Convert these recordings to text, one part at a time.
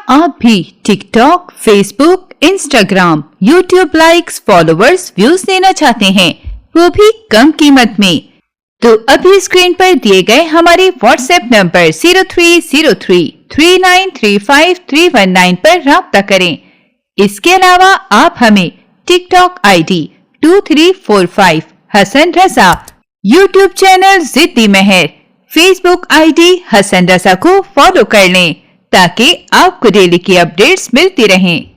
आप भी TikTok, Facebook, Instagram, YouTube likes, followers, views देना चाहते हैं, वो भी कम कीमत में, तो अभी स्क्रीन पर दिए गए हमारे व्हाट्सएप नंबर 03033935 पर राब्ता करें। इसके अलावा आप हमें TikTok ID 2345 Hasan Raza, YouTube channel जिद्दी मेहर, फेसबुक आईडी हसन रजा को फॉलो कर लें ताकि आपको डेली की अपडेट्स मिलती रहें।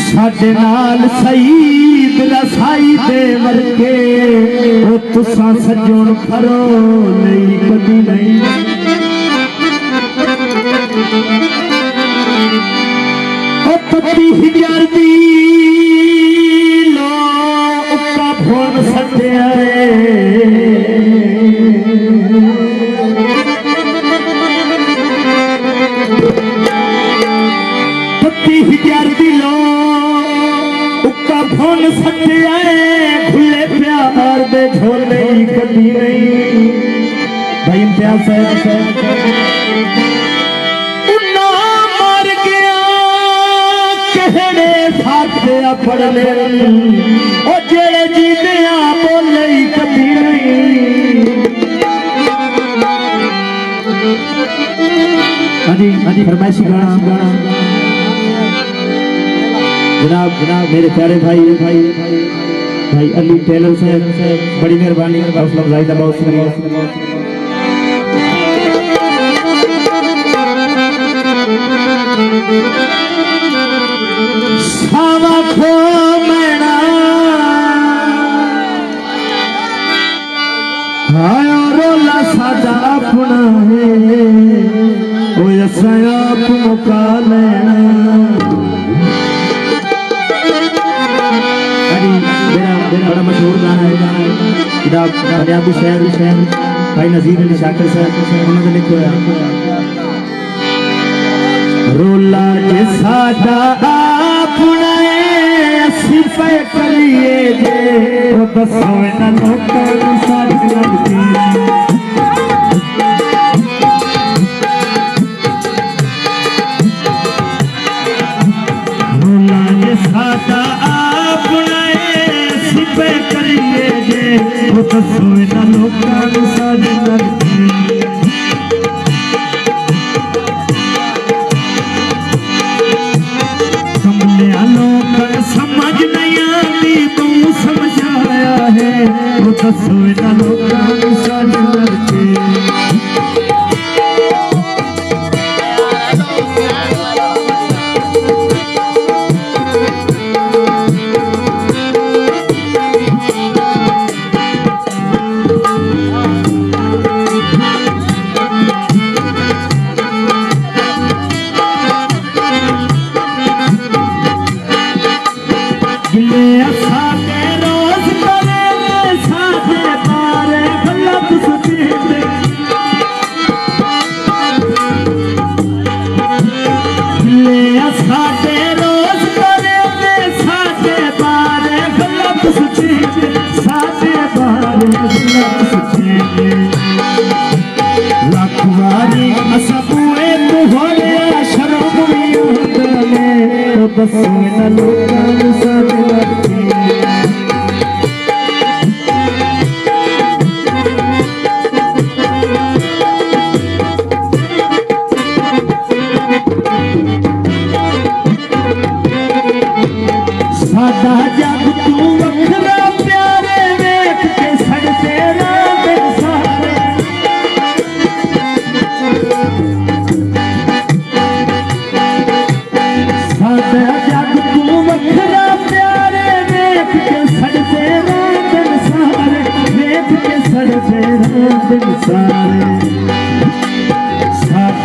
साडे नाल सईद रसाई दे वर्के ओ तुसा सजोन फरो नहीं कदी नहीं। ओ 25,000 दी लो उक्का फोन सटिया फोन सटिया खुले प्यार दे झोले कदी नहीं। भाई इम्तियाज उन्ना मर गया कहने फाते पढ़ ले ओ जेड़े जीते बोले कदी नहीं। हाँ जी फरमाइशी गाना जनाब मेरे प्यारे भाई अली टेलर साहब, बड़ी मेहरबानी, हौसला अफजाई का बहुत शुक्रिया। सावा खो मैना हायो रोला सादा अपना है ओ असा आप मुका लेना। बड़ा मशहूर गाना है पंजाबी शहर भाई नजीर अली शाकिर साहब उन्होंने लिखो है रोला जे साडा अपना असी पे करिए जे ओ दसो ना लोकां नूं साडी लगदी रोला जे साडा करिए जे वो तो सोना लोकां नूं साडी लगदी। कमलिया लोग समझ नहीं आती तू समझाया है वो तो सोना लोकां नूं साडी लगदी। लखवारी असबुए तू होले शर्म भी उदले बस न लोकां नूं साडी लगदी। साडा जग तू वखरा प्यारे वेख के सड़ते रात सारे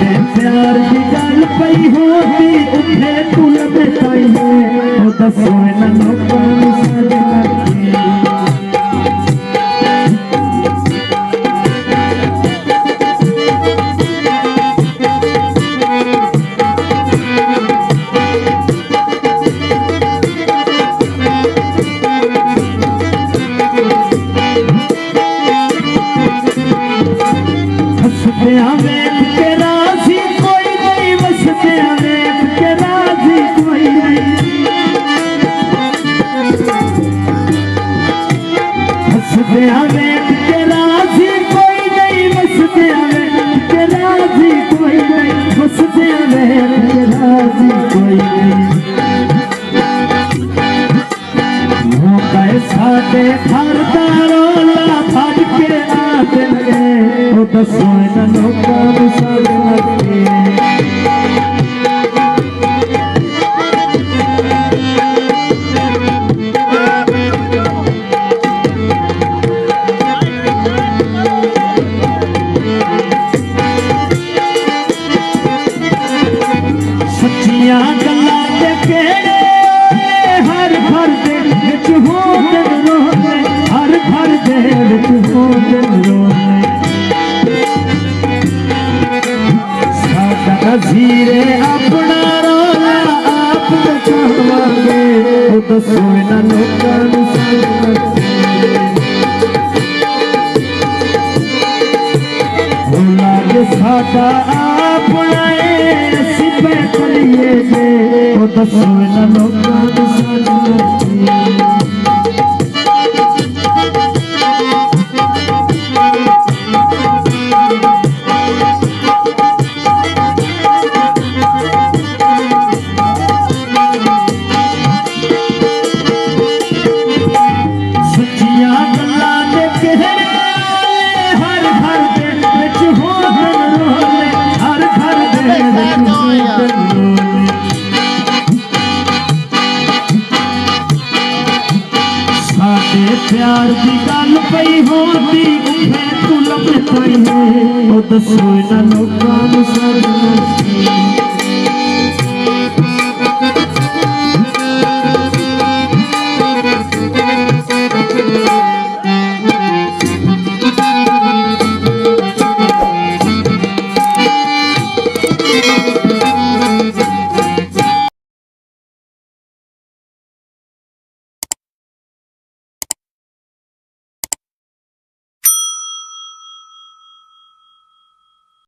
साडे प्यार दी गल पई होंदी उत्थे तुल बिताइए ओ दसो इन्हां लोकां नूं साडी मर्जी हसदियां वेख के राजी कोई नहीं वसदियां वेख के राजी कोई नहीं हसदियां वेख के राजी कोई नहीं वसदियां वेख के राजी कोई नहीं वसदियां वेख के राजी कोई नहीं मौका साडे घर दा रौला फड़ के आते लगे ओ दसो इन्हां लोकां नूं साडी मर्जी सच्चियां गल्लां ते केड़े हर घर दे विच होंदे रोंदे हर घर दे विच होंदे रोंदे साडा नज़ीरे अपना रोला आप बचावांगे ओ दसो इन्हां लोकां नूं साडी मर्जी रोला जे साडा अपना असीं पे चलिए जे ओ दसो इन्हां लोकां नूं साडी मर्जी सच्चियां गल्लां ते कहरे हर घर दे विच होंदे रोले हर घर दे विच होंदे रोले साडे प्यार दी गल पई होंदी उत्थे तुल बिताइए ओ दसो इन्हां लोकां नूं साडी मर्जी